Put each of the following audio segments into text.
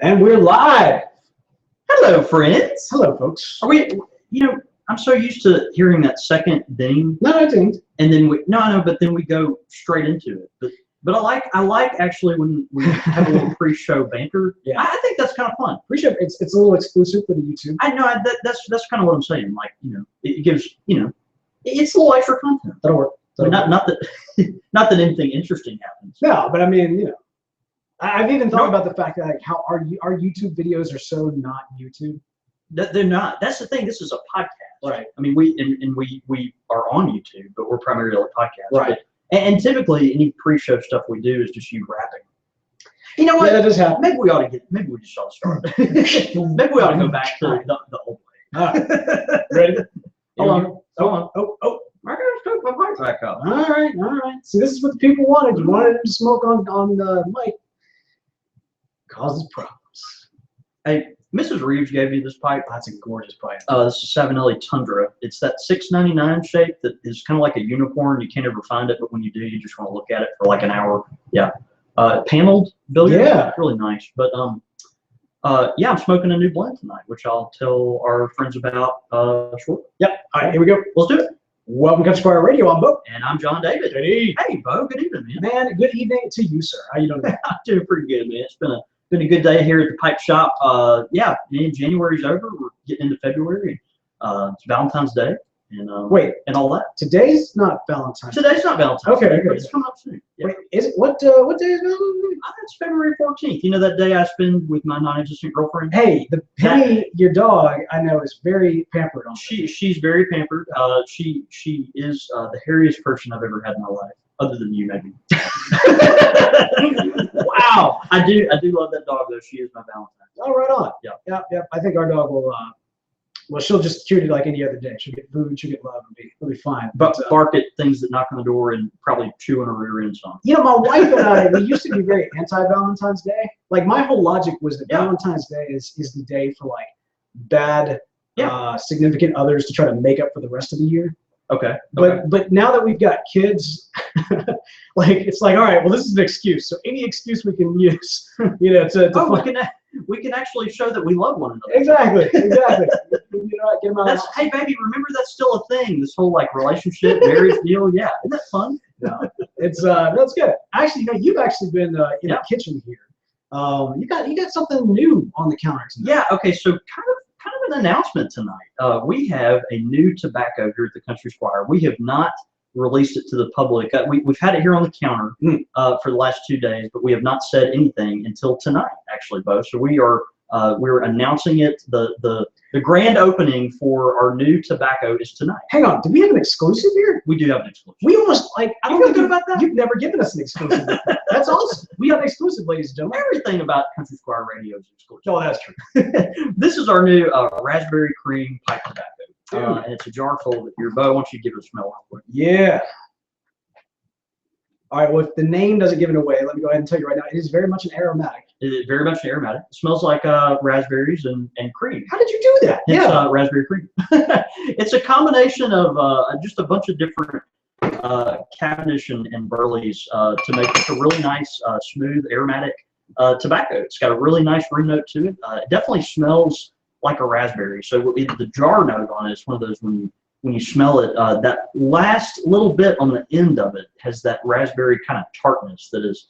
And we're live. Hello, friends. Hello, folks. Are we? I'm so used to hearing that second ding. No, I didn't. And then but then we go straight into it. But I like actually when we have a little pre-show banter. Yeah. I think that's kind of fun. Pre-show, it's a little exclusive for the YouTube. I know that's kind of what I'm saying. Like it gives it's a little extra content. That'll work. Not that not that anything interesting happens. No, but I mean, I've even thought about the fact that like how our YouTube videos are so not YouTube. They're not. That's the thing. This is a podcast, right? I mean, we are on YouTube, but we're primarily a podcast, right? And typically, any pre-show stuff we do is just you rapping. You know what? Yeah, that does happen. Maybe we just ought to start. Maybe we ought to go back to the old way. All right. Ready? Hold on. Oh. I gotta start my mic back up. All right. See, this is what the people wanted. You wanted them to smoke on the mic. Causes problems. Hey, Mrs. Reeves gave you this pipe. That's a gorgeous pipe. This is 7LA Tundra. It's that $6.99 shape that is kind of like a unicorn. You can't ever find it, but when you do, you just want to look at it for like an hour. Yeah. Paneled billiard. Yeah. Really nice. But yeah, I'm smoking a new blend tonight, which I'll tell our friends about shortly. Yep. All right, here we go. Let's do it. Welcome to Country Squire Radio. I'm Bo. And I'm John David. Hey, Bo. Good evening, man. Man, good evening to you, sir. How you doing? I'm doing pretty good, man. It's been a good day here at the pipe shop. Yeah, January's over. We're getting into February. It's Valentine's Day. And wait, and all that. Today's not Valentine's. Today's not Valentine's Day. Okay. But it's coming up soon. Yeah. Wait, is it what day is Valentine's Day? It's February 14th. You know that day I spend with my non-existent girlfriend? Hey, the Penny, your dog, I know is very pampered on She's very pampered. She is the hairiest person I've ever had in my life, other than you, maybe. Wow, I do love that dog though. She is my Valentine. Oh, right on. Yeah. Yep. I think our dog will. Well, she'll just treat it like any other day. She'll get food, she'll get love, and it'll be fine. But bark at things that knock on the door and probably chew on her rear end some. My wife and I, we used to be very anti-Valentine's Day. Like my whole logic was that Valentine's Day is the day for like bad significant others to try to make up for the rest of the year. Okay. But now that we've got kids, like it's like, all right, well, this is an excuse. So any excuse we can use, we can actually show that we love one another. Exactly. Get them out. Hey, baby, remember that's still a thing. This whole like relationship, marriage deal. Yeah, isn't that fun? No, it's that's good. Actually, you've actually been in the kitchen here. You got something new on the counter tonight. Yeah. Okay. So kind of an announcement tonight. We have a new tobacco here at the Country Squire. We have not released it to the public. We've had it here on the counter for the last 2 days, but we have not said anything until tonight, actually, Bo. So we're announcing it. The grand opening for our new tobacco is tonight. Hang on, do we have an exclusive here? We do have an exclusive. We almost I don't feel good about that. You've never given us an exclusive. That's awesome. We have an exclusive, ladies and gentlemen. Everything about Country Squire Radio is exclusive. Oh, that's true. This is our new raspberry cream pipe tobacco. And it's a jar full of your Bo. I want you to give it a smell real quick. Yeah. All right. Well, if the name doesn't give it away, let me go ahead and tell you right now, it is very much an aromatic. It is very much an aromatic. It smells like raspberries and cream. How did you do that? It's raspberry cream. It's a combination of just a bunch of different Cavendish and Burleys to make just a really nice, smooth, aromatic tobacco. It's got a really nice root note to it. It definitely smells like a raspberry. So the jar note on it is one of those when you smell it, that last little bit on the end of it has that raspberry kind of tartness that is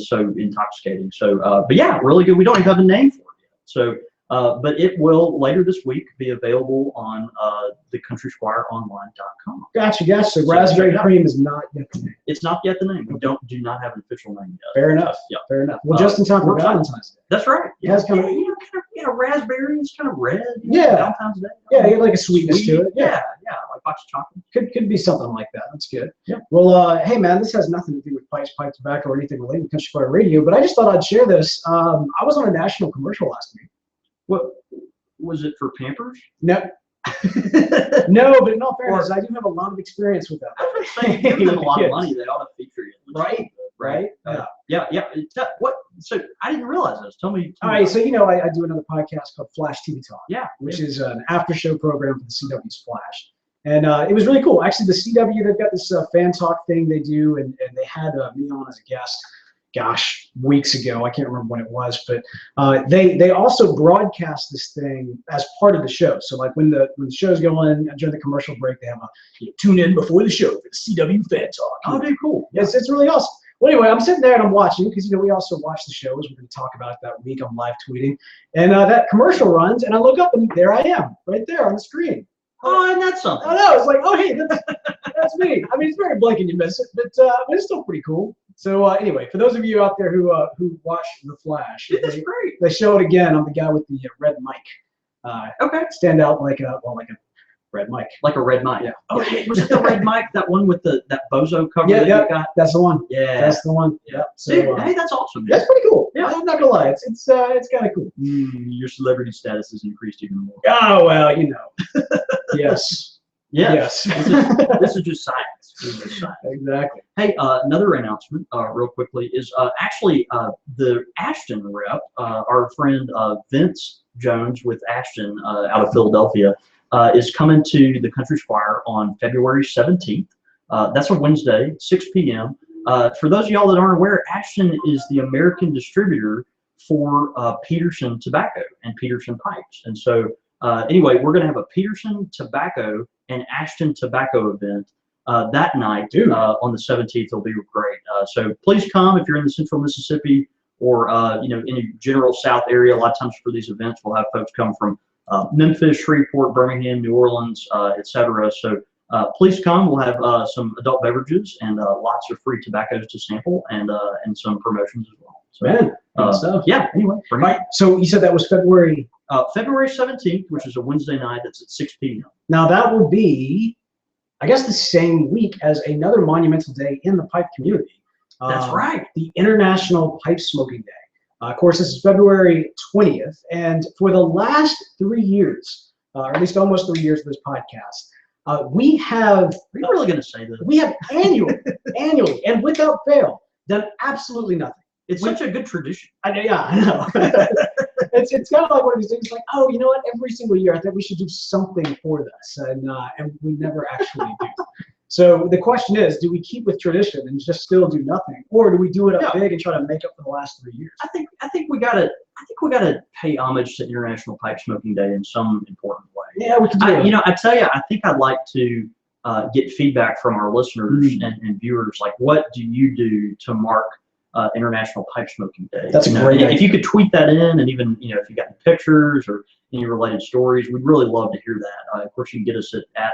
so intoxicating. So, but yeah, really good. We don't even have a name for it yet. So, but it will later this week be available on the CountrySquireOnline.com. Gotcha. So raspberry cream is not yet the name. It's not yet the name. We do not have an official name yet. Fair enough. Yeah. Fair enough. Well, just in time for Valentine's Day. That's right. Yeah, it's kind of raspberry is kind of red. Yeah. Valentine's Day. Yeah, you get like a sweetness to it. Yeah, like a box of chocolate. Could be something like that. That's good. Yeah. Well, hey man, this has nothing to do with pipes, pipe tobacco, or anything related to Country Squire Radio, but I just thought I'd share this. I was on a national commercial last week. What was it for Pampers? No. No, but in all fairness, I do have a lot of experience with that. I was saying, give them a lot of money, they ought to feature you. Right? Yeah. What? So I didn't realize this. Tell me. All right, so I do another podcast called Flash TV Talk. Yeah. Which is an after-show program for the CW's Flash. And it was really cool. Actually, the CW, they've got this fan talk thing they do, and they had me on as a guest. gosh, weeks ago. I can't remember when it was, but they also broadcast this thing as part of the show. So like when the show's going during the commercial break, they have a tune in before the show for the CW Fan Talk. Oh, dude, cool. Yes, it's really awesome. Well, anyway, I'm sitting there and I'm watching because we also watch the shows. We're going to talk about it that week. I'm live tweeting, and that commercial runs, and I look up and there I am, right there on the screen. Oh, and that's something. I know. It's like, oh, hey, that's me. I mean, it's very blank and you miss it, but it's still pretty cool. So anyway, for those of you out there who watch The Flash, That's great. they show it again. I'm the guy with the red mic. Okay. Stand out like a red mic. Like a red mic. Yeah. Oh, hey, was it the red mic? That one with that bozo cover that you got? That's the one. Yeah. That's the one. Yeah. So Dude, hey, that's awesome. that's pretty cool. Yeah. I'm not gonna lie. It's kind of cool. Your celebrity status has increased even more. Oh well, yes. Yes. This is just science. This is just science. Exactly. Hey, another announcement, real quickly, is actually the Ashton rep, our friend Vince Jones with Ashton out of Philadelphia, is coming to the Country Squire on February 17th. That's a Wednesday, 6 p.m. For those of y'all that aren't aware, Ashton is the American distributor for Peterson Tobacco and Peterson Pipes. And so anyway, we're going to have a Peterson Tobacco and Ashton Tobacco event that night on the 17th. It'll be great. So please come if you're in the central Mississippi or in the general South area. A lot of times for these events, we'll have folks come from Memphis, Shreveport, Birmingham, New Orleans, etc. So please come. We'll have some adult beverages and lots of free tobaccos to sample and some promotions as well. So, Man, good stuff. Yeah. Anyway, Right. So you said that was February. February 17th, which is a Wednesday night. That's at 6 p.m. Now that would be, I guess, the same week as another monumental day in the pipe community. That's right. The International Pipe Smoking Day. Of course, this is February 20th, and for the last 3 years, or at least almost 3 years of this podcast, we have. Are you really going to say that? We have annually, and without fail, done absolutely nothing. It's such a good tradition. I know. It's kind of like one of these things, like, oh, you know what? Every single year, I think we should do something for this, and we never actually do. So the question is, do we keep with tradition and just still do nothing, or do we do it up big and try to make up for the last 3 years? I think we gotta pay homage to International Pipe Smoking Day in some important way. Yeah, we can do it. I tell you, I think I'd like to get feedback from our listeners and viewers. Like, what do you do to mark International Pipe Smoking Day? That's a great idea. If you could tweet that in, and even if you got any pictures or any related stories, we'd really love to hear that. Of course, you can get us at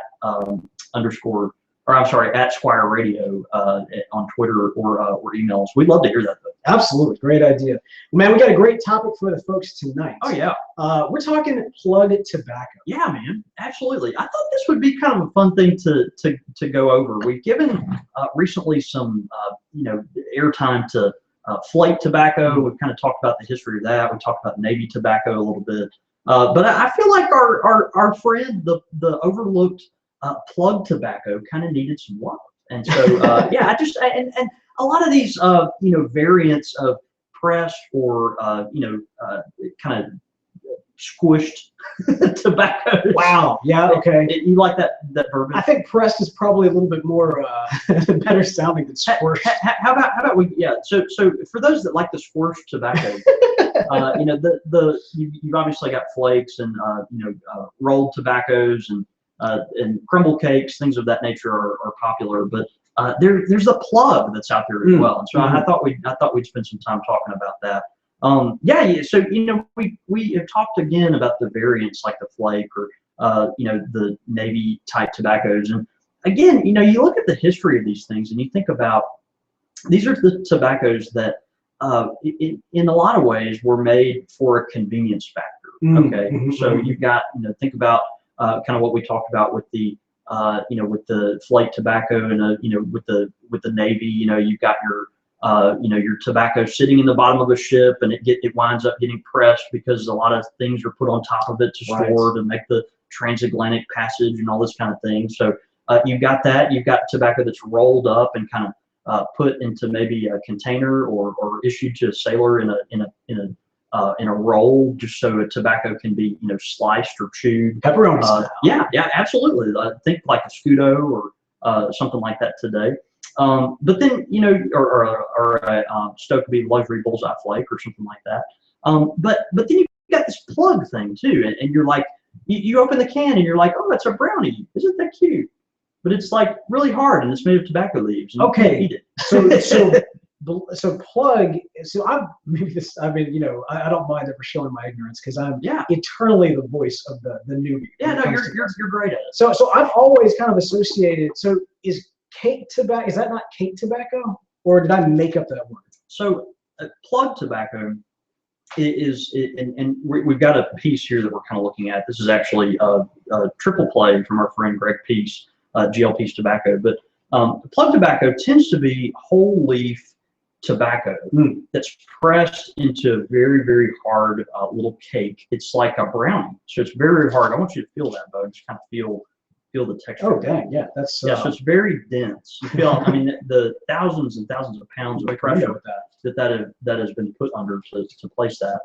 Squire Radio on Twitter or emails. We'd love to hear that, though. Absolutely, great idea. Well, man, we got a great topic for the folks tonight. Oh yeah, we're talking plug tobacco. Yeah, man, absolutely. I thought this would be kind of a fun thing to go over. We've given recently some airtime to flake tobacco. We've kind of talked about the history of that. We talked about Navy tobacco a little bit, but I feel like our friend, the overlooked plug tobacco, kind of needed some love. And so and a lot of these variants of pressed or kind of squished tobacco. Wow. Yeah. Okay. You like that verbiage? I think pressed is probably a little bit more better sounding than squished. How about we? Yeah. So for those that like the squished tobacco, you've obviously got flakes and rolled tobaccos and crumble cakes, things of that nature are popular, but there's a plug that's out there as well. And so I thought we'd spend some time talking about that. So we have talked again about the variants like the flake or the Navy type tobaccos, and again, you look at the history of these things and you think about these are the tobaccos that in a lot of ways were made for a convenience factor. Okay, so you've got think about kind of what we talked about with the with the flake tobacco and with the Navy, you've got your tobacco sitting in the bottom of a ship and it winds up getting pressed because a lot of things are put on top of it to store to make the transatlantic passage and all this kind of thing. So you've got that. You've got tobacco that's rolled up and kind of put into maybe a container or issued to a sailor in a roll, just so a tobacco can be sliced or chewed. Pepperoni style. Yeah, absolutely. Think like a Scudo or something like that today. But then, or a Stokely luxury bullseye flake or something like that. But then you got this plug thing too, and you're like, you open the can and you're like, oh, it's a brownie. Isn't that cute? But it's like really hard and it's made of tobacco leaves. And you can't eat it. So plug. So I don't mind ever showing my ignorance because I'm eternally the voice of the newbie. Yeah, no, you're great at it. So I've always kind of associated. So is cake tobacco? Is that not cake tobacco, or did I make up that word? So plug tobacco and we've got a piece here that we're kind of looking at. This is actually a triple play from our friend Greg Peace, GL Peace Tobacco. But plug tobacco tends to be whole leaf tobacco that's pressed into a very, very hard little cake. It's like a brownie, so it's very hard. I want you to feel that, Bo. Just kind of feel the texture. Oh, dang, yeah, that's so it's very dense. You feel, I mean, the thousands and thousands of pounds of pressure that has been put under to place that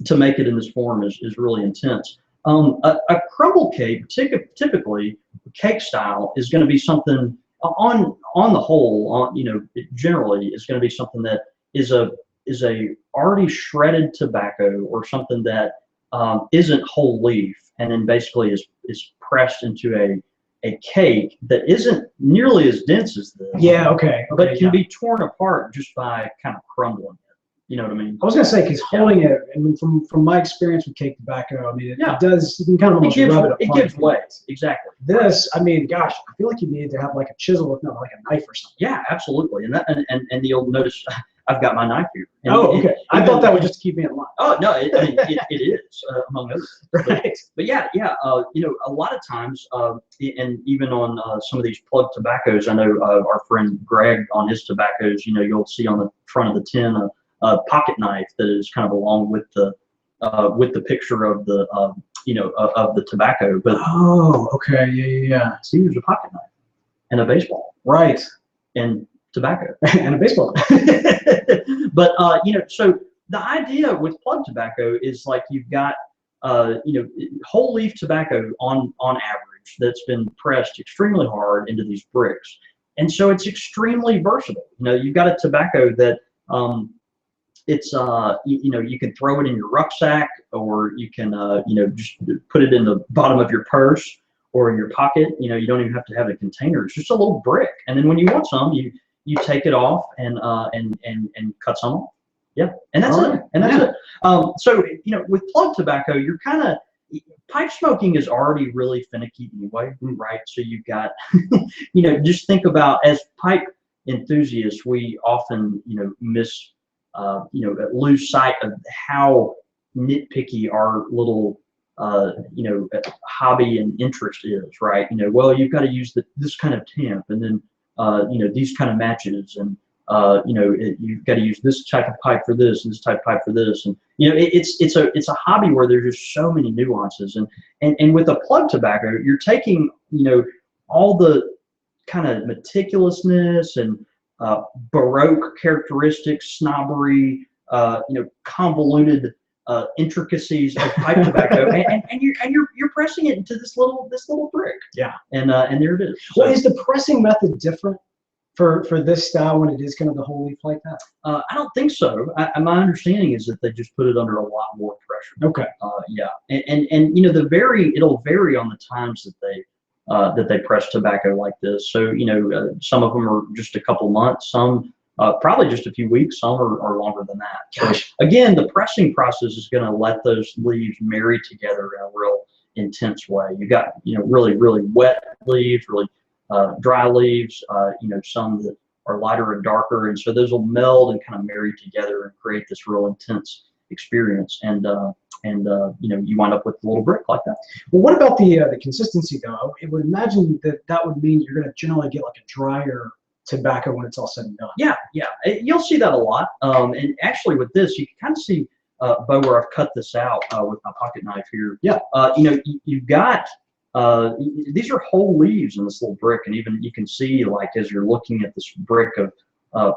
to make it in this form is really intense. A crumble cake, typically cake style, is going to be something on the whole, generally is going to be something that is a already shredded tobacco or something that isn't whole leaf, and then basically is pressed into a cake that isn't nearly as dense as this. Yeah, okay. But can be torn apart just by kind of crumbling it. You know what I mean? I was gonna say, because holding it, I mean, from my experience with cake tobacco, I mean, it does, you can kind of almost rub it apart. It gives way. Exactly. This, I mean, gosh, I feel like you need to have like a chisel, if not like a knife or something. Yeah, absolutely. And you'll notice I've got my knife here. And okay. I thought that would just keep me in line. Oh no, it is among others. Right. But yeah, a lot of times, and even on some of these plug tobaccos, I know our friend Greg on his tobaccos, you'll see on the front of the tin a pocket knife that is kind of along with the picture of the of the tobacco. But okay, yeah. See, there's a pocket knife and a baseball, right, and tobacco and a baseball. But so the idea with plug tobacco is like you've got whole leaf tobacco on average that's been pressed extremely hard into these bricks, and so it's extremely versatile. You've got a tobacco that it's you can throw it in your rucksack, or you can just put it in the bottom of your purse or in your pocket. You don't even have to have a container. It's just a little brick, and then when you want some, you take it off and cut some off. Yeah, and that's it. And that's it. So with plug tobacco, you're kind of, pipe smoking is already really finicky anyway, right? So you've got just think about, as pipe enthusiasts, we often lose sight of how nitpicky our little hobby and interest is, right? Well, you've got to use this kind of temp, and then these kind of matches, and you've got to use this type of pipe for this and this type of pipe for this, and it's a hobby where there's just so many nuances, and with a plug tobacco, you're taking all the kind of meticulousness and Baroque characteristics, snobbery, convoluted intricacies of pipe tobacco, and you're pressing it into this little brick. Yeah. And there it is. So, well, is the pressing method different for this style when it is kind of the whole leaf like that? I don't think so. My understanding is that they just put it under a lot more pressure. Okay. Yeah. And it'll vary on the times that they press tobacco like this. So some of them are just a couple months, some probably just a few weeks, some are longer than that. Gosh. So again, the pressing process is going to let those leaves marry together in a real intense way. You got really, really wet leaves, really dry leaves, some that are lighter and darker, and so those will meld and kind of marry together and create this real intense experience. And you wind up with a little brick like that. Well, what about the consistency though? I would imagine that would mean you're going to generally get like a drier tobacco when it's all said and done. Yeah, you'll see that a lot. And actually with this, you can kind of see, Bo, where I've cut this out with my pocket knife here. Yeah. You've got, these are whole leaves in this little brick, and even you can see, like, as you're looking at this brick of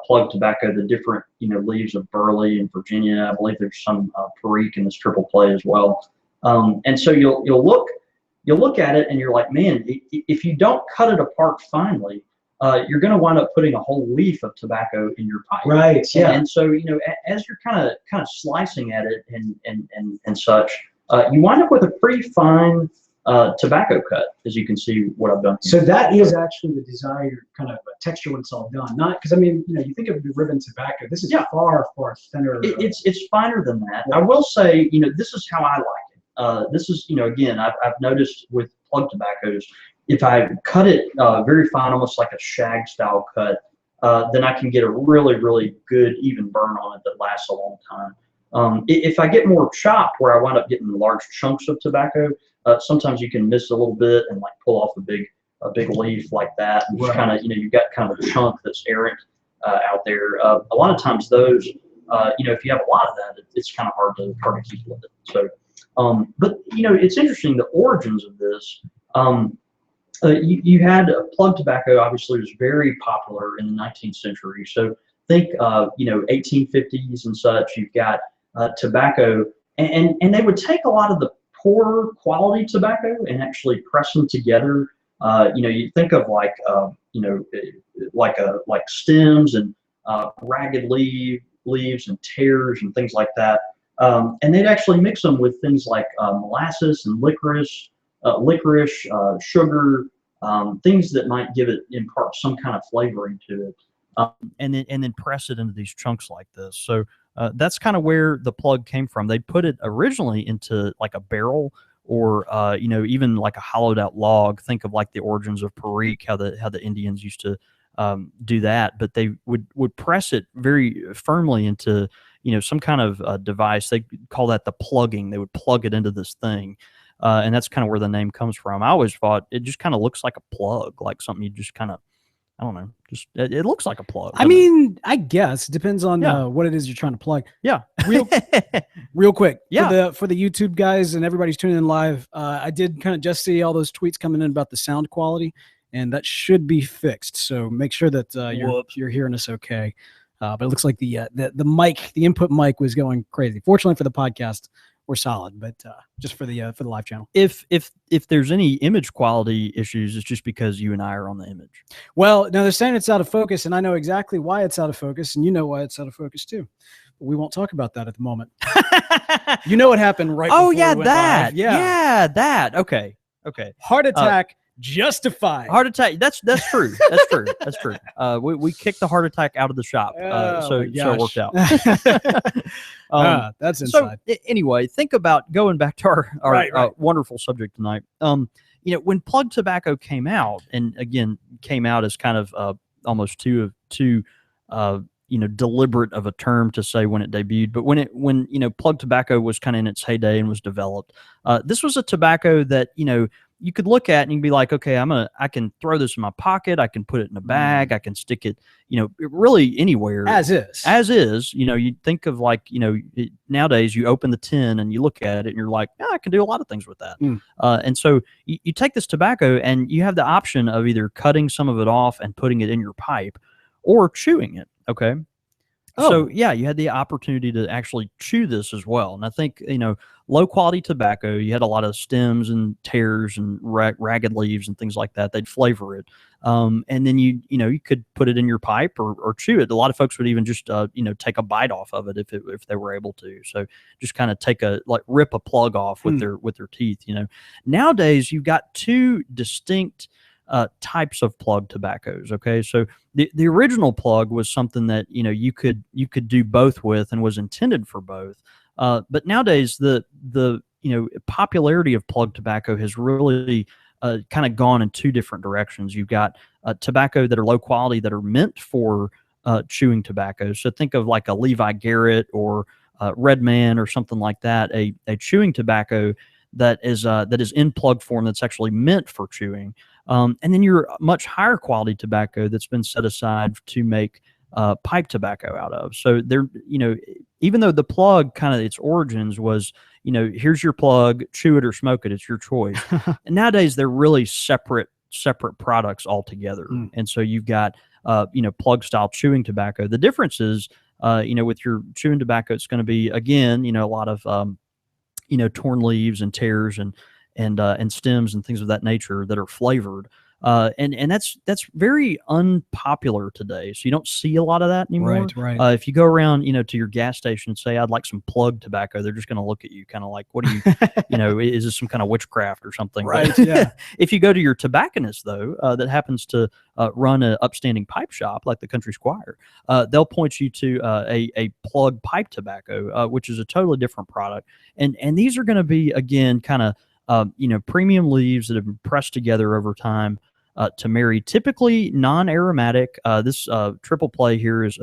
plug tobacco, the different leaves of burley and Virginia. I believe there's some Perique in this triple play as well. And so you'll look at it and you're like, man, if you don't cut it apart finely, you're going to wind up putting a whole leaf of tobacco in your pipe. Right. Yeah. And so, as you're kind of slicing at it and such, you wind up with a pretty fine tobacco cut, as you can see what I've done here. So that is actually the desired kind of texture when it's all done. Not because, I mean, you think of the ribbon tobacco. This is far, far thinner. It's finer than that. I will say, this is how I like it. This is, again, I've noticed with plug tobaccos, if I cut it very fine, almost like a shag style cut, then I can get a really, really good even burn on it that lasts a long time. If I get more chopped, where I wind up getting large chunks of tobacco, sometimes you can miss a little bit and like pull off a big leaf like that, and just kind of, you've got kind of a chunk that's errant out there. A lot of times those, if you have a lot of that, it's kind of hard to keep with it. So, but it's interesting, the origins of this. You had plug tobacco, obviously, was very popular in the 19th century. So think, 1850s and such. You've got tobacco, and they would take a lot of the poorer quality tobacco and actually press them together. You think of like stems and ragged leaves and tears and things like that. And they'd actually mix them with things like molasses and licorice, sugar, things that might give it, impart some kind of flavoring to it. And then press it into these chunks like this. So that's kind of where the plug came from. They put it originally into like a barrel, or even like a hollowed out log. Think of like the origins of Perique, how the Indians used to do that. But they would press it very firmly into some kind of device. They call that the plugging. They would plug it into this thing. And that's kind of where the name comes from. I always thought it just kind of looks like a plug, like something you just kind of, I don't know, just it looks like a plug. I mean, I guess it depends on what it is you're trying to plug. Yeah, real quick. Yeah, for the YouTube guys and everybody's tuning in live. I did kind of just see all those tweets coming in about the sound quality, and that should be fixed. So make sure that you're hearing us okay. But it looks like the mic, the input mic, was going crazy. Fortunately for the podcast, we're solid, but just for the live channel. If there's any image quality issues, it's just because you and I are on the image. Well, now they're saying it's out of focus, and I know exactly why it's out of focus, and you know why it's out of focus too. But we won't talk about that at the moment. You know what happened right before we went live. Yeah, that. Okay. Heart attack justified. Heart attack. That's true. That's true. That's true. We kicked the heart attack out of the shop, so it worked out. That's inside. So anyway, think about going back to our right. Wonderful subject tonight. When plug tobacco came out, and again came out as kind of almost too deliberate of a term to say when it debuted, but when plug tobacco was kind of in its heyday and was developed, this was a tobacco that you could look at and you can be like, okay, I can throw this in my pocket. I can put it in a bag. I can stick it, really anywhere. As is. You think of like, nowadays you open the tin and you look at it and you're like, yeah, I can do a lot of things with that. And so you take this tobacco and you have the option of either cutting some of it off and putting it in your pipe or chewing it. Okay. Oh. So yeah, you had the opportunity to actually chew this as well. And I think, low quality tobacco, you had a lot of stems and tears and ragged leaves and things like that. They'd flavor it. And then you could put it in your pipe or chew it. A lot of folks would even just, take a bite off of it if they were able to. So just kind of rip a plug off with their teeth, Nowadays you've got two distinct types of plug tobaccos. Okay. So the original plug was something that, you could do both with and was intended for both. But nowadays the popularity of plug tobacco has really kind of gone in two different directions. You've got tobacco that are low quality that are meant for chewing tobacco. So think of like a Levi Garrett or Red Man or something like that, a chewing tobacco that is in plug form that's actually meant for chewing. And then your much higher quality tobacco that's been set aside to make pipe tobacco out of. So there, even though the plug kind of its origins was, here's your plug, chew it or smoke it, it's your choice. And nowadays they're really separate products altogether. And so you've got, plug style chewing tobacco. The difference is, with your chewing tobacco, it's going to be, again, a lot of, torn leaves and tears and stems and things of that nature that are flavored. And that's very unpopular today. So you don't see a lot of that anymore. Right. If you go around, to your gas station and say, I'd like some plug tobacco, they're just going to look at you kind of like, what are you, is this some kind of witchcraft or something? Right. But Yeah. if you go to your tobacconist, though, that happens to run an upstanding pipe shop like the Country Squire, they'll point you to a plug pipe tobacco, which is a totally different product. And these are going to be, again, kind of, premium leaves that have been pressed together over time to marry, typically non-aromatic. This triple play here is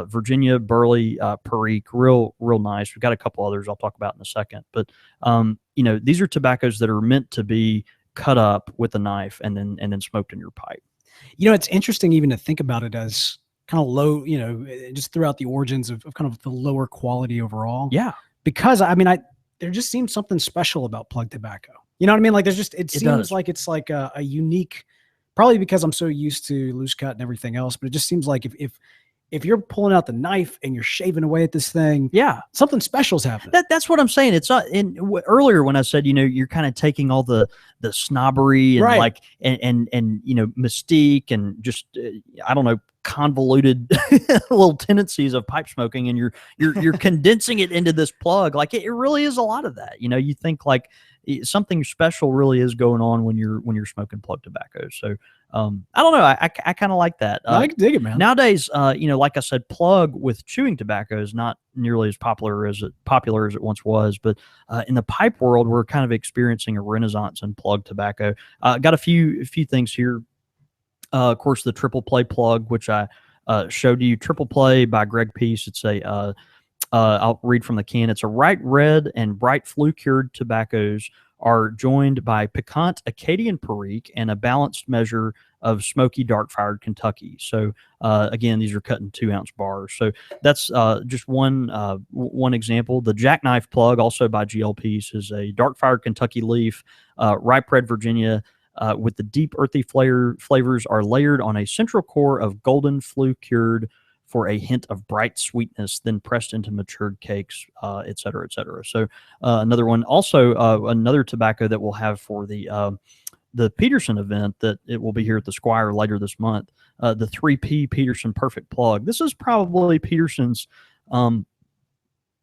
Virginia Burley Perique, real nice. We've got a couple others I'll talk about in a second. But, these are tobaccos that are meant to be cut up with a knife and then smoked in your pipe. It's interesting even to think about it as kind of low, just throughout the origins of kind of the lower quality overall. Yeah. Because there just seems something special about plug tobacco. You know what I mean? Like it seems like it's like a unique, probably because I'm so used to loose cut and everything else, but it just seems like if you're pulling out the knife and you're shaving away at this thing, yeah, something special's happening. That's what I'm saying. It's not earlier when I said, you're kind of taking all the snobbery and right. and mystique and just I don't know, convoluted little tendencies of pipe smoking, and you're condensing it into this plug. Like it really is a lot of that. You think like something special really is going on when you're smoking plug tobacco. So I don't know. I kind of like that. I can dig it, man. Nowadays, like I said, plug with chewing tobacco is not nearly as popular as it once was. But in the pipe world, we're kind of experiencing a renaissance in plug tobacco. Got a few things here. Of course, the triple play plug, which I showed you. Triple play by Greg Peace. It's a I'll read from the can. It's a bright red and bright flue-cured tobaccos are joined by piquant Acadian Perique and a balanced measure of smoky dark-fired Kentucky. So again, these are cut in 2-ounce bars. So that's just one example. The Jackknife plug, also by GL Peace, is a dark-fired Kentucky leaf, ripe red Virginia, with the deep earthy flavors are layered on a central core of golden flue-cured for a hint of bright sweetness, then pressed into matured cakes, et cetera, et cetera. So another one, also another tobacco that we'll have for the Peterson event that it will be here at the Squire later this month, the 3P Peterson Perfect Plug. This is probably Peterson's,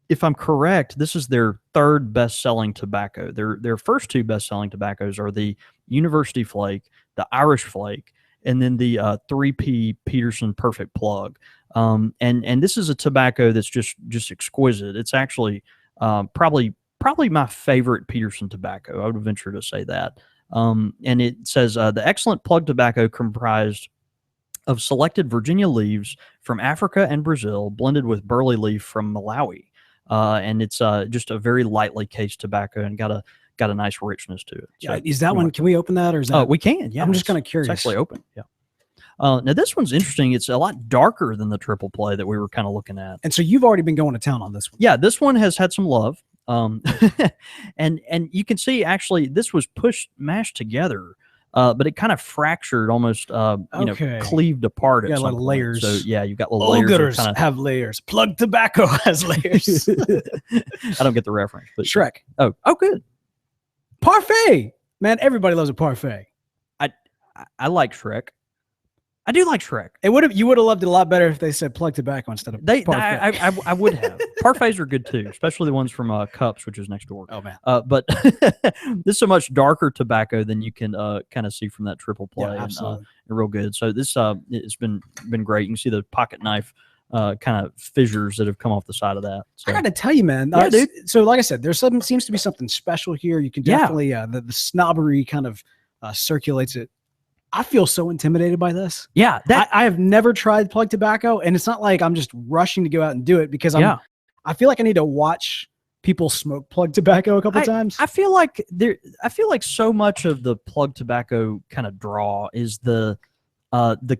if I'm correct, this is their third best-selling tobacco. Their first two best-selling tobaccos are the University Flake, the Irish Flake, and then the 3P Peterson Perfect Plug. And this is a tobacco that's just exquisite. It's actually probably my favorite Peterson tobacco. I would venture to say that. And it says the excellent plug tobacco comprised of selected Virginia leaves from Africa and Brazil, blended with burley leaf from Malawi. And it's just a very lightly cased tobacco and got a nice richness to it. So, yeah, is that one? Can we open that, or is that? We can. Yeah, I'm just kind of curious. It's actually open. Yeah. Now this one's interesting. It's a lot darker than the triple play that we were kind of looking at. And so you've already been going to town on this one. Yeah, this one has had some love. And you can see actually this was mashed together, but it kind of fractured, almost cleaved apart. Yeah, like layers. So yeah, you've got little All layers. Gooders have layers. Plug tobacco has layers. I don't get the reference, but Shrek. Oh, good. Parfait, man. Everybody loves a parfait. I like Shrek. I do like Shrek. You would have loved it a lot better if they said plug tobacco instead of parfait. I would have. Parfaits are good too, especially the ones from Cups, which is next door. Oh man. But this is a much darker tobacco than you can kind of see from that triple play. Yeah, absolutely. And real good. So this it's been great. You can see the pocket knife kind of fissures that have come off the side of that. So. I got to tell you, man. Yeah, dude. So like I said, seems to be something special here. You can definitely the snobbery kind of circulates it. I feel so intimidated by this. Yeah, I have never tried plug tobacco, and it's not like I'm just rushing to go out and do it because I feel like I need to watch people smoke plug tobacco a couple times. I feel like so much of the plug tobacco kind of draw is the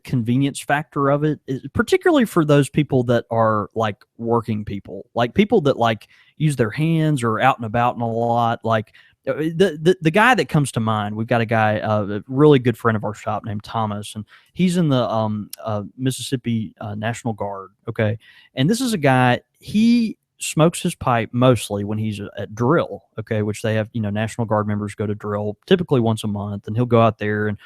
convenience factor of it, particularly for those people that are like working people, like people that like use their hands or out and about and a lot. Like the guy that comes to mind, we've got a guy, a really good friend of our shop named Thomas, and he's in the Mississippi National Guard. Okay, and this is a guy, he smokes his pipe mostly when he's at drill. Okay, which they have, National Guard members go to drill typically once a month, and he'll go out there and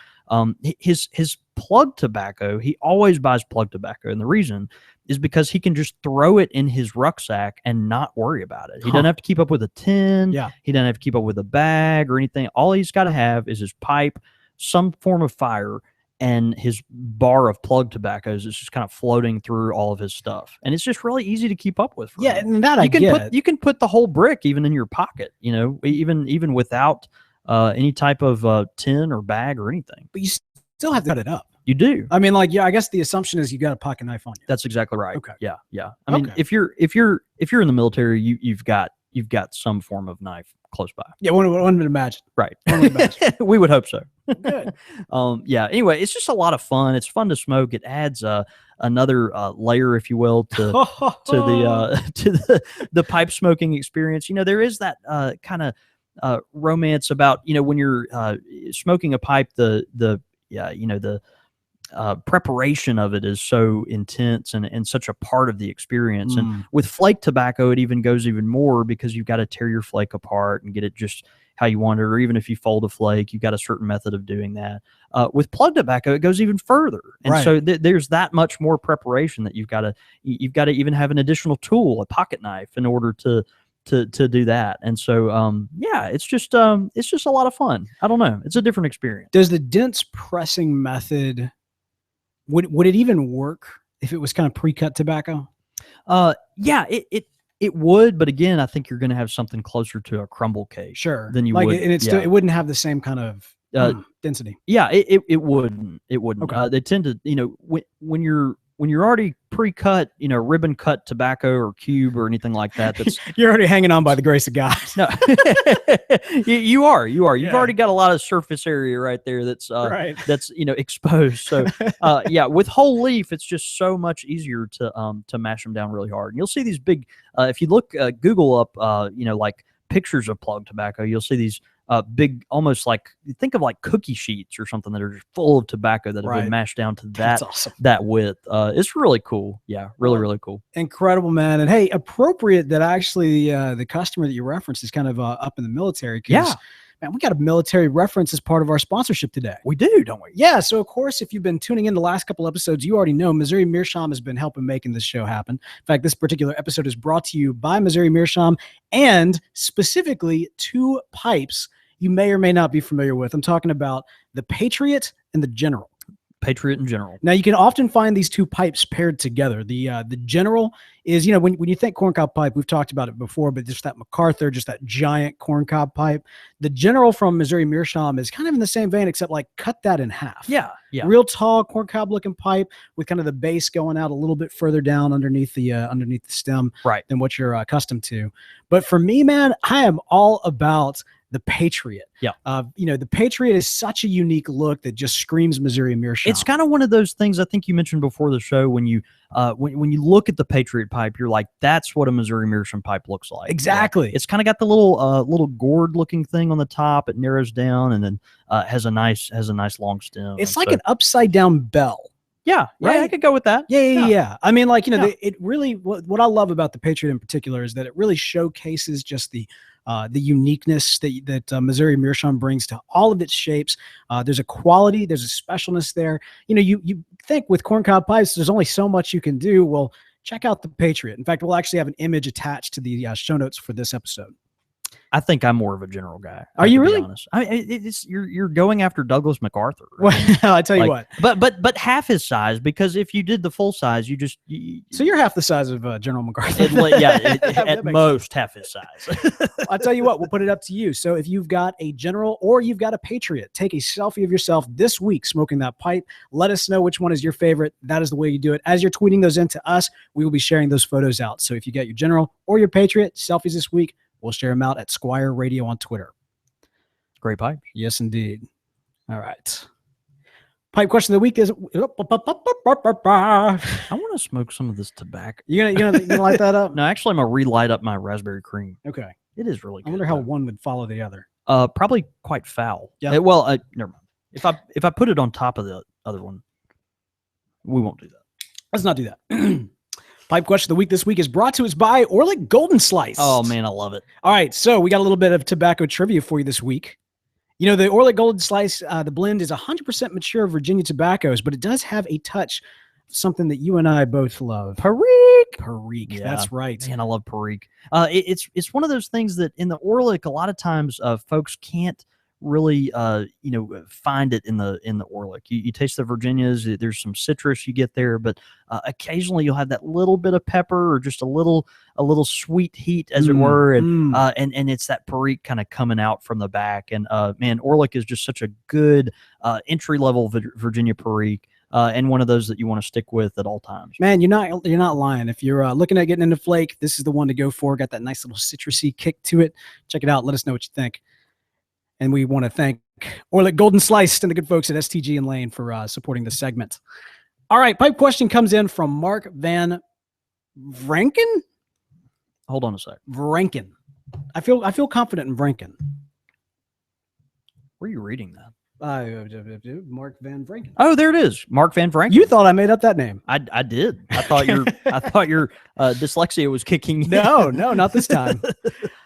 His plug tobacco, he always buys plug tobacco, and the reason is because he can just throw it in his rucksack and not worry about it. He doesn't have to keep up with a tin. Yeah. He doesn't have to keep up with a bag or anything. All he's got to have is his pipe, some form of fire, and his bar of plug tobaccos is just kind of floating through all of his stuff, and it's just really easy to keep up with. For Yeah, him. and that You can put the whole brick even in your pocket, even without any type of tin or bag or anything. But you still have to cut it up. You do. I mean, I guess the assumption is you got a pocket knife on you. That's exactly right. Okay. Yeah. I mean, if you're in the military, you've got some form of knife close by. Yeah, one would imagine. Right. One would imagine. We would hope so. Good. Yeah. Anyway, it's just a lot of fun. It's fun to smoke. It adds another layer, if you will, to the pipe smoking experience. There is that kind of romance about when you're smoking a pipe. The preparation of it is so intense and such a part of the experience. And with flake tobacco, it even goes even more because you've got to tear your flake apart and get it just how you want it. Or even if you fold a flake, you've got a certain method of doing that. With plug tobacco, it goes even further. And so there's that much more preparation that you've got to even have an additional tool, a pocket knife, in order to do that. And so, it's just a lot of fun. I don't know. It's a different experience. Does the dense pressing method, would it even work if it was kind of pre-cut tobacco? Yeah, it would, but again, I think you're going to have something closer to a crumble cake. Sure. Than you would. And it wouldn't have the same kind of density. Yeah, it wouldn't. It wouldn't. Okay. They tend to, when you're already pre-cut, ribbon cut tobacco or cube or anything like that. That's you're already hanging on by the grace of God. No, you are. You've already got a lot of surface area right there. That's that's exposed. So with whole leaf, it's just so much easier to mash them down really hard. And you'll see these big. If you look Google up, like pictures of plug tobacco, you'll see these big, almost like, think of like cookie sheets or something that are just full of tobacco that have been mashed down to that awesome. That width. It's really cool. Yeah, really cool. Incredible, man. And hey, appropriate that actually the customer that you referenced is kind of up in the military. Yeah. Man, we got a military reference as part of our sponsorship today. We do, don't we? Yeah. So, of course, if you've been tuning in the last couple episodes, you already know Missouri Meerschaum has been helping making this show happen. In fact, this particular episode is brought to you by Missouri Meerschaum and specifically two pipes you may or may not be familiar with. I'm talking about the Patriot and the General. Patriot and General. Now, you can often find these two pipes paired together. The General is, when you think corncob pipe, we've talked about it before, but just that MacArthur, just that giant corncob pipe. The General from Missouri Meerschaum is kind of in the same vein, except like cut that in half. Yeah. Real tall corncob looking pipe with kind of the base going out a little bit further down underneath the stem than what you're accustomed to. But for me, man, I am all about the Patriot. Yeah. The Patriot is such a unique look that just screams Missouri Meerschaum. It's kind of one of those things I think you mentioned before the show when you when you look at the Patriot pipe, you're like, that's what a Missouri Meerschaum pipe looks like. Exactly. It's kind of got the little gourd looking thing on the top. It narrows down and then has a nice long stem. It's like an upside down bell. Yeah, right. I could go with that. Yeah. I mean, like, it really, what I love about the Patriot in particular is that it really showcases just the uniqueness that Missouri Meerschaum brings to all of its shapes. There's a quality, there's a specialness there. You think with corncob pipes, there's only so much you can do. Well, check out the Patriot. In fact, we'll actually have an image attached to the show notes for this episode. I think I'm more of a General guy. Are you really? Honest. You're going after Douglas MacArthur. Right? Well, I tell you what. But half his size, because if you did the full size, so you're half the size of General MacArthur. At most half his size. I'll tell you what. We'll put it up to you. So if you've got a General or you've got a Patriot, take a selfie of yourself this week smoking that pipe. Let us know which one is your favorite. That is the way you do it. As you're tweeting those into us, we will be sharing those photos out. So if you got your General or your Patriot selfies this week, we'll share them out at Squire Radio on Twitter. Great pipe. Yes, indeed. All right. Pipe question of the week is... I want to smoke some of this tobacco. You gonna light that up? No, actually, I'm going to relight up my raspberry cream. Okay. It is really good. I wonder how one would follow the other. Probably quite foul. Yeah. Never mind. If I put it on top of the other one, we won't do that. Let's not do that. Pipe question of the week this week is brought to us by Orlick Golden Slice. Oh, man, I love it. All right, so we got a little bit of tobacco trivia for you this week. You know, the Orlick Golden Slice, the blend is 100% mature Virginia tobaccos, but it does have a touch of something that you and I both love. Perique. Yeah. That's right. Man, I love Perique. It's one of those things that in the Orlick, a lot of times folks can't really find it in the Orlick. You taste the Virginias, there's some citrus you get there, but occasionally you'll have that little bit of pepper or just a little sweet heat, as it were, and it's that Perique kind of coming out from the back. And man, Orlick is just such a good entry level Virginia Perique. And one of those that you want to stick with at all times. Man, you're not lying. If you're looking at getting into flake, this is the one to go for. Got that nice little citrusy kick to it. Check it out. Let us know what you think. And we want to thank Orlick Golden Slice and the good folks at STG and Lane for supporting this segment. All right, pipe question comes in from Mark Van Vranken. Hold on a sec. Vranken. I feel confident in Vranken. Where are you reading that? Mark Van Vranken. Oh, there it is. Mark Van Vranken. You thought I made up that name. I did. I thought your dyslexia was kicking in. No, not this time.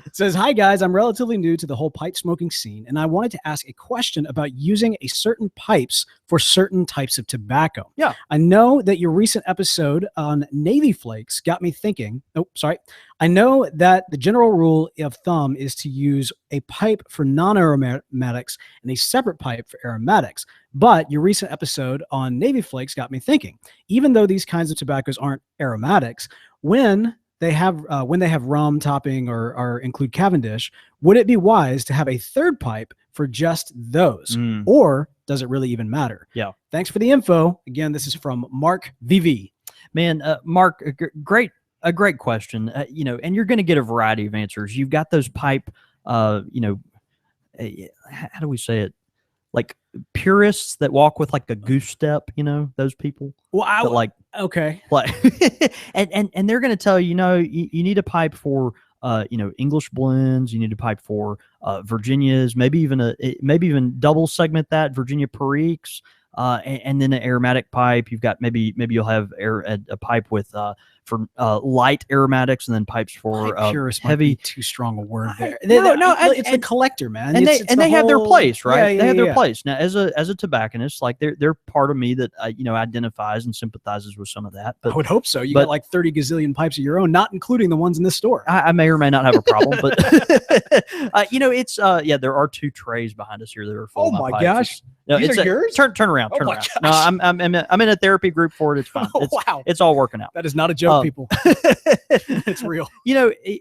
It says, hi guys, I'm relatively new to the whole pipe smoking scene, and I wanted to ask a question about using a certain pipes for certain types of tobacco. Yeah. I know that your recent episode on Navy Flakes got me thinking. Oh, sorry. I know that the general rule of thumb is to use a pipe for non-aromatics and a separate pipe for aromatics. But your recent episode on Navy Flakes got me thinking, even though these kinds of tobaccos aren't aromatics, when they have rum topping or include Cavendish, would it be wise to have a third pipe for just those? Or does it really even matter? Yeah. Thanks for the info. Again, this is from Mark VV. Man, Mark, a great question. And you're going to get a variety of answers. You've got those pipe, how do we say it? Like purists that walk with like a goose step, those people. Well, okay. Like, and they're going to tell you, you need a pipe for, English blends. You need a pipe for Virginias, maybe even double segment that Virginia Periques, and then an aromatic pipe. You've got maybe you'll have a pipe with for light aromatics, and then pipes for purist heavy. Might be too strong a word there. It's the collector, man. And they have their place, right? Yeah, they have their place. Now, as a tobacconist, like they're part of me that identifies and sympathizes with some of that. But I would hope so. You got like 30 gazillion pipes of your own, not including the ones in this store. I may or may not have a problem, but it's there are 2 trays behind us here that are full. Oh my gosh. No, These are yours? Turn around. Turn around. No, I'm in a therapy group for it. It's fine. Wow. It's all working out. That is not a joke, people. It's real.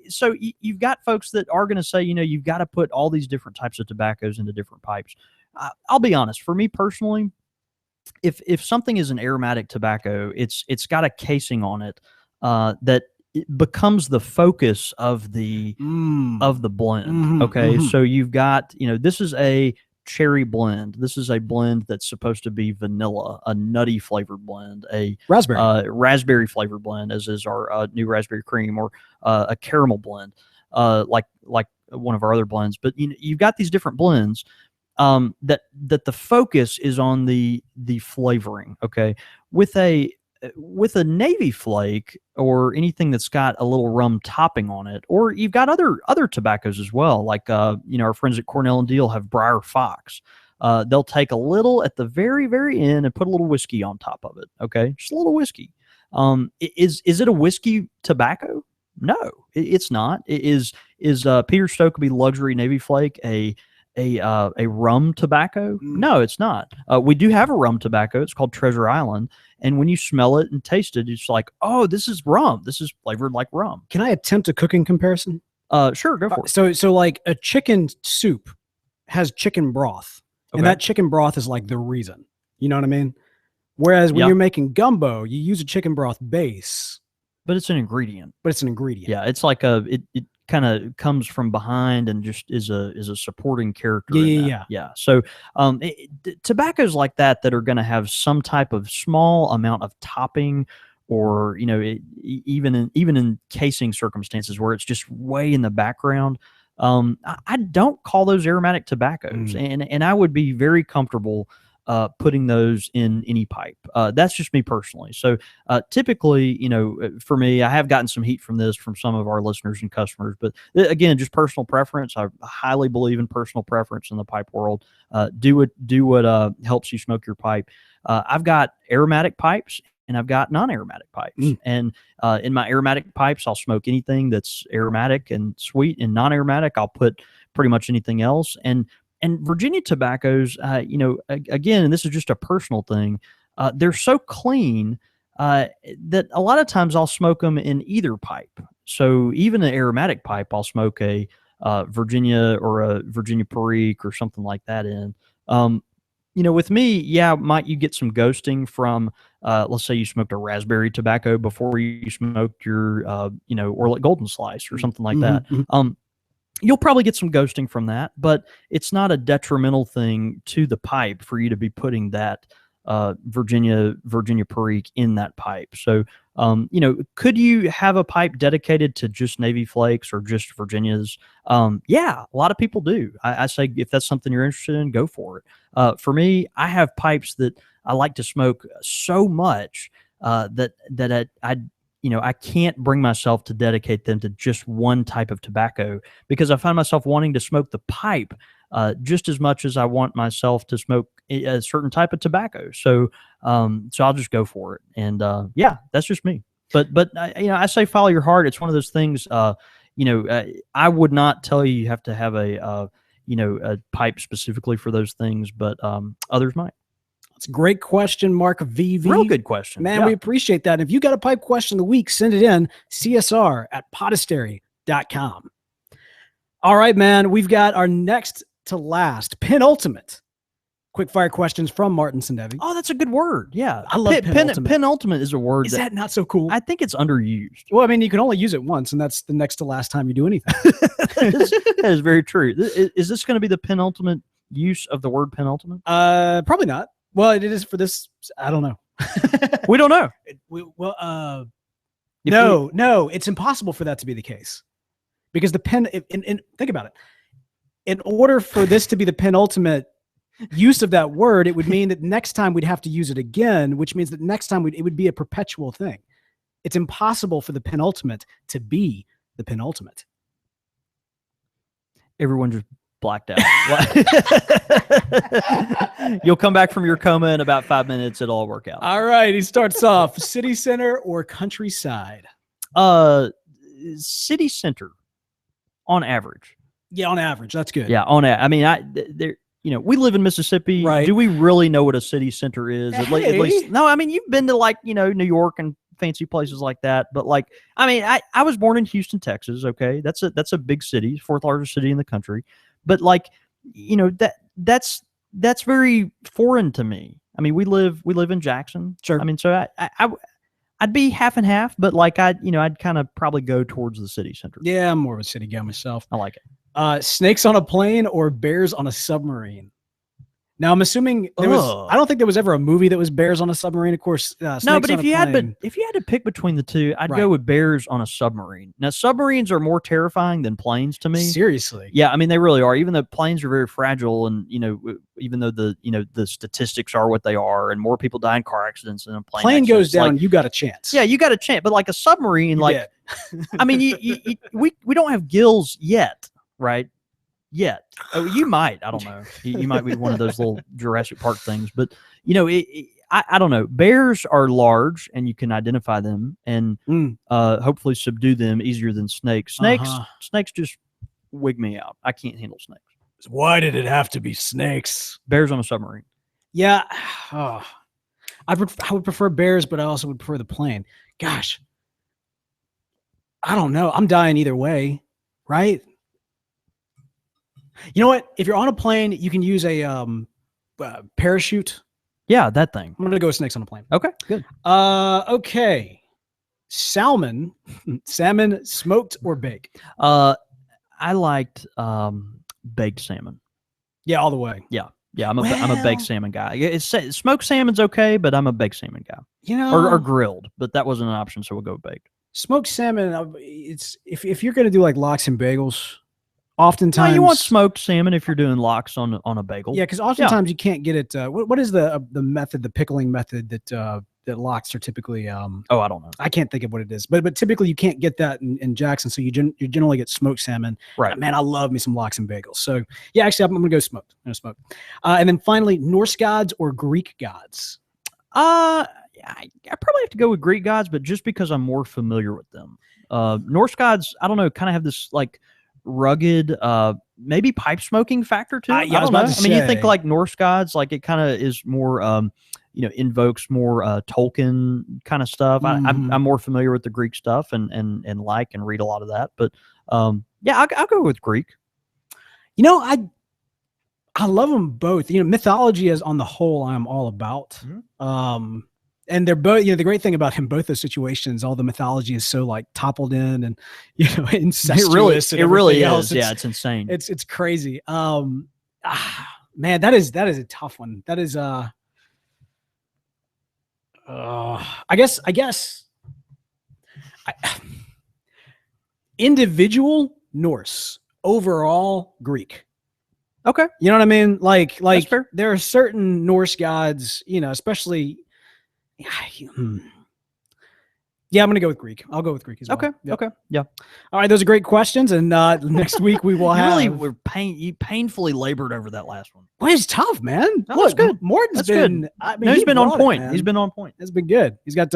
So you've got folks that are going to say, you've got to put all these different types of tobaccos into different pipes. I'll be honest. For me personally, if something is an aromatic tobacco, it's got a casing on it that it becomes the focus of the blend. Okay, so you've got this is a cherry blend. This is a blend that's supposed to be vanilla, a nutty flavored blend, a raspberry flavored blend, as is our new raspberry cream, or a caramel blend, like one of our other blends. But you've got these different blends that the focus is on the flavoring. Okay, with a Navy Flake or anything that's got a little rum topping on it, or you've got other tobaccos as well, like our friends at Cornell and Deal have Briar Fox. They'll take a little at the very, very end and put a little whiskey on top of it. Okay, just a little whiskey. Is it a whiskey tobacco? No, it's not. Is Peter Stokeby Luxury Navy Flake a rum tobacco? No, it's not. We do have a rum tobacco. It's called Treasure Island. And when you smell it and taste it, it's like, oh, this is rum. This is flavored like rum. Can I attempt a cooking comparison? Sure, go for it. So like a chicken soup has chicken broth, and that chicken broth is like the reason. You know what I mean? Whereas when you're making gumbo, you use a chicken broth base. But it's an ingredient. Yeah, it's like it kind of comes from behind and just is a supporting character. Yeah. So tobaccos like that are going to have some type of small amount of topping, or even in casing circumstances where it's just way in the background. I don't call those aromatic tobaccos, and I would be very comfortable putting those in any pipe. That's just me personally. So typically, for me, I have gotten some heat from this from some of our listeners and customers, but again, just personal preference. I highly believe in personal preference in the pipe world. Do what helps you smoke your pipe. I've got aromatic pipes and I've got non-aromatic pipes. And in my aromatic pipes, I'll smoke anything that's aromatic and sweet. And non-aromatic, I'll put pretty much anything else. And Virginia tobaccos, again, and this is just a personal thing, they're so clean that a lot of times I'll smoke them in either pipe. So even an aromatic pipe, I'll smoke a Virginia or a Virginia Perique or something like that in. With me, might you get some ghosting from, let's say you smoked a raspberry tobacco before you smoked your, Orlet Golden Slice or something like that. You'll probably get some ghosting from that, but it's not a detrimental thing to the pipe for you to be putting that Virginia Perique in that pipe. So, could you have a pipe dedicated to just Navy Flakes or just Virginias? Yeah, a lot of people do. I say if that's something you're interested in, go for it. For me, I have pipes that I like to smoke so much that I can't bring myself to dedicate them to just one type of tobacco because I find myself wanting to smoke the pipe just as much as I want myself to smoke a certain type of tobacco. So I'll just go for it. And that's just me. But I say follow your heart. It's one of those things. I would not tell you have to have a pipe specifically for those things, but others might. It's a great question, Mark VV. Real good question. Man, we appreciate that. If you got a pipe question of the week, send it in, csr@podastery.com. All right, man, we've got our next to last, penultimate quick fire questions from Martin Sendevi. Oh, that's a good word. Yeah. I love penultimate. Penultimate is a word. Is that not so cool? I think it's underused. Well, I mean, you can only use it once, and that's the next to last time you do anything. That is very true. Is this going to be the penultimate use of the word penultimate? Probably not. Well, it is for this. I don't know. We don't know. No, it's impossible for that to be the case because think about it. In order for this to be the penultimate use of that word, it would mean that next time we'd have to use it again, which means that next time it would be a perpetual thing. It's impossible for the penultimate to be the penultimate. Everyone just blacked out. You'll come back from your coma in about 5 minutes. It'll all work out. All right. He starts off city center or countryside? City center on average. Yeah, on average. That's good. Yeah, I mean, we live in Mississippi. Right. Do we really know what a city center is? At least, no, I mean, you've been to New York and fancy places like that. But I was born in Houston, Texas. Okay. That's a big city, fourth largest city in the country. But that's very foreign to me. I mean, we live in Jackson. Sure. I mean, so I'd be half and half, but I'd kind of probably go towards the city center. Yeah, I'm more of a city guy myself. I like it. Snakes on a plane or bears on a submarine? Now I'm assuming I don't think there was ever a movie that was bears on a submarine. Of course, no. But if you had to pick between the two, I'd go with bears on a submarine. Now submarines are more terrifying than planes to me. Seriously? Yeah, I mean they really are. Even though planes are very fragile, and even though the statistics are what they are, and more people die in car accidents than a plane goes down, you got a chance. Yeah, you got a chance. But like a submarine, I mean, we don't have gills yet, right? Yet. Oh, you might. I don't know. You might be one of those little Jurassic Park things. But, I don't know. Bears are large, and you can identify them and hopefully subdue them easier than snakes. Snakes just wig me out. I can't handle snakes. Why did it have to be snakes? Bears on a submarine. Yeah. Oh. I would prefer bears, but I also would prefer the plane. Gosh. I don't know. I'm dying either way, right? You know what? If you're on a plane, you can use a parachute. Yeah, that thing. I'm gonna go with snakes on a plane. Okay, good. Okay. Salmon, smoked or baked? I liked baked salmon. Yeah, all the way. Yeah, I'm a baked salmon guy. Smoked salmon's okay, but I'm a baked salmon guy. Or grilled, but that wasn't an option, so we'll go baked. Smoked salmon. It's if you're gonna do like lox and bagels. oftentimes you want smoked salmon if you're doing lox on a bagel. Yeah, because oftentimes you can't get it. What is the method, the pickling method that lox are typically? I don't know. I can't think of what it is, but typically you can't get that in Jackson, so you generally get smoked salmon. Right. Man, I love me some lox and bagels. So yeah, actually, I'm gonna go smoked. I'm gonna smoke. And then finally, Norse gods or Greek gods? I probably have to go with Greek gods, but just because I'm more familiar with them. Norse gods, I don't know, kind of have this like rugged, maybe pipe smoking factor to it. Yeah, I don't know. to I mean, you think say. like Norse gods, like it kind of is more, invokes more Tolkien kind of stuff. Mhm. I'm more familiar with the Greek stuff and like and read a lot of that. But yeah, I'll go with Greek. I love them both. Mythology is on the whole I'm all about. Mhm. And they're both, the great thing about both those situations, all the mythology is so like toppled in and, incestuous. It really else. is. Yeah, it's insane. It's crazy. Man, that is a tough one. That is, I guess individual Norse, overall Greek. Okay. You know what I mean? Like fair. there are certain Norse gods, especially. Yeah, I'm gonna go with Greek. I'll go with Greek as well. Okay. Yep. Okay. Yeah. All right, those are great questions, and next week we will have. You painfully labored over that last one. Well, it's tough, man. No, that's good. Morton's That's been. good. I mean, No, he's been on brought it, point. man. He's been on point. It's been good. He's got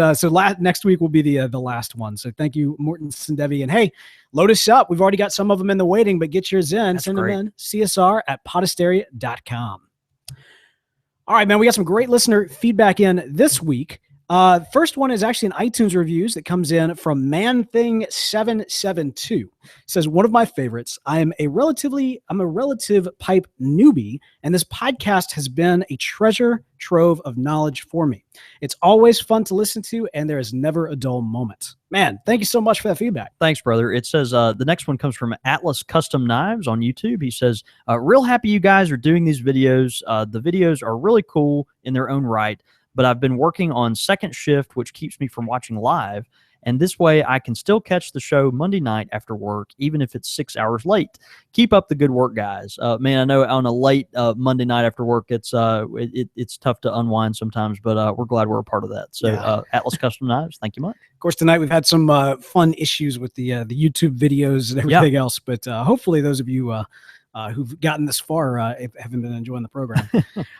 next week will be the last one. So thank you, Morton Sendevi, and hey, load us up. We've already got some of them in the waiting, but get yours in. That's Send great. them in. CSR@podasteria.com. All right, man. We got some great listener feedback in this week. First one is actually an iTunes reviews that comes in from ManThing772. It says, one of my favorites. I'm a relative pipe newbie, and this podcast has been a treasure trove of knowledge for me. It's always fun to listen to, and there is never a dull moment. Man, thank you so much for that feedback. Thanks, brother. It says the next one comes from Atlas Custom Knives on YouTube. He says, real happy you guys are doing these videos. The videos are really cool in their own right, but I've been working on second shift, which keeps me from watching live. And this way I can still catch the show Monday night after work, even if it's 6 hours late. Keep up the good work, guys. Man, I know on a late Monday night after work, it's tough to unwind sometimes, but we're glad we're a part of that. So Atlas Custom Knives, thank you much. Of course, tonight we've had some fun issues with the YouTube videos and everything else, but hopefully those of you who've gotten this far haven't been enjoying the program.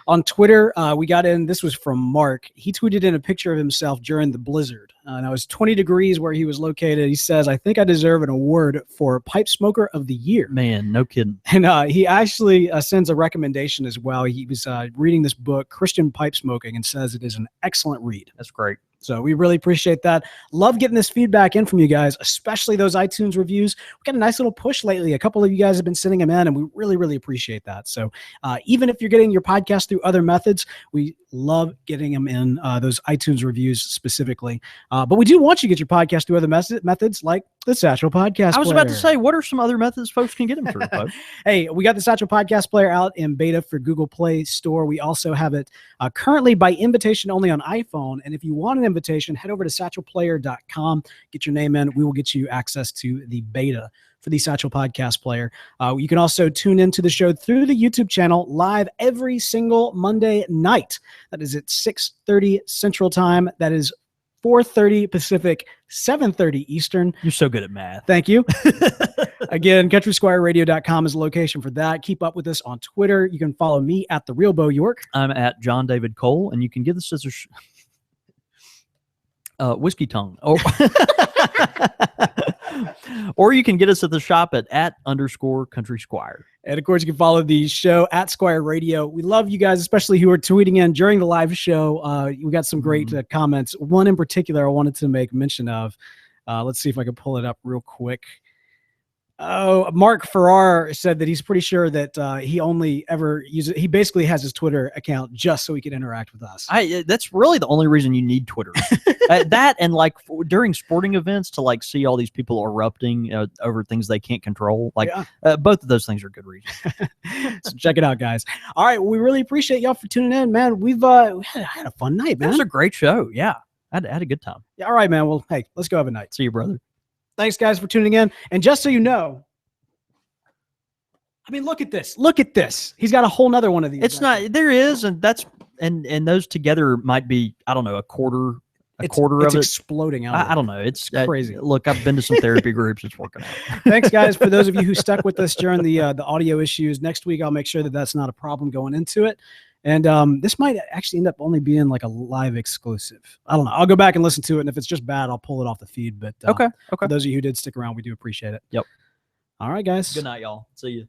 On Twitter, we got in, this was from Mark. He tweeted in a picture of himself during the blizzard. And it was 20 degrees where he was located. He says, I think I deserve an award for Pipe Smoker of the Year. Man, no kidding. And he actually sends a recommendation as well. He was reading this book, Christian Pipe Smoking, and says it is an excellent read. That's great. So we really appreciate that. Love getting this feedback in from you guys, especially those iTunes reviews. We got a nice little push lately. A couple of you guys have been sending them in, and we really, really appreciate that. So even if you're getting your podcast through other methods, we love getting them in, those iTunes reviews specifically. But we do want you to get your podcast through other methods like the Satchel Podcast I was Player. about to say, what are some other methods folks can get them through, folks? Hey, we got the Satchel Podcast Player out in beta for Google Play Store. We also have it currently by invitation only on iPhone. And if you want an invitation, head over to satchelplayer.com, get your name in. We will get you access to the beta for the Satchel Podcast Player. You can also tune into the show through the YouTube channel live every single Monday night. That is at 6:30 Central Time. That is 4:30 Pacific, 7:30 Eastern. You're so good at math. Thank you. Again, countrysquireradio.com is the location for that. Keep up with us on Twitter. You can follow me at The Real Bo York. I'm at John David Cole, and you can give the scissors whiskey tongue. Or you can get us at the shop at @_Country Squire. And of course, you can follow the show at Squire Radio. We love you guys, especially who are tweeting in during the live show. We got some great comments. One in particular I wanted to make mention of. Let's see if I can pull it up real quick. Oh, Mark Farrar said that he's pretty sure that he only ever uses, he basically has his Twitter account just so he can interact with us. That's really the only reason you need Twitter. That and like during sporting events to like see all these people erupting over things they can't control. Like both of those things are good reasons. So check it out, guys. All right. Well, we really appreciate y'all for tuning in, man. We've had a fun night, man. It was a great show. Yeah. I had a good time. Yeah, all right, man. Well, hey, let's go have a night. See you, brother. Thanks, guys, for tuning in. And just so you know, I mean, look at this. Look at this. He's got a whole nother one of these. It's not. There is, and that's and those together might be, I don't know, a quarter it's of it. exploding out. I don't know. It's crazy. Look, I've been to some therapy groups. It's working out. Thanks, guys, for those of you who stuck with us during the audio issues. Next week, I'll make sure that that's not a problem going into it. And this might actually end up only being like a live exclusive. I don't know. I'll go back and listen to it, and if it's just bad, I'll pull it off the feed. But Okay. For those of you who did stick around, we do appreciate it. Yep. All right, guys. Good night, y'all. See you.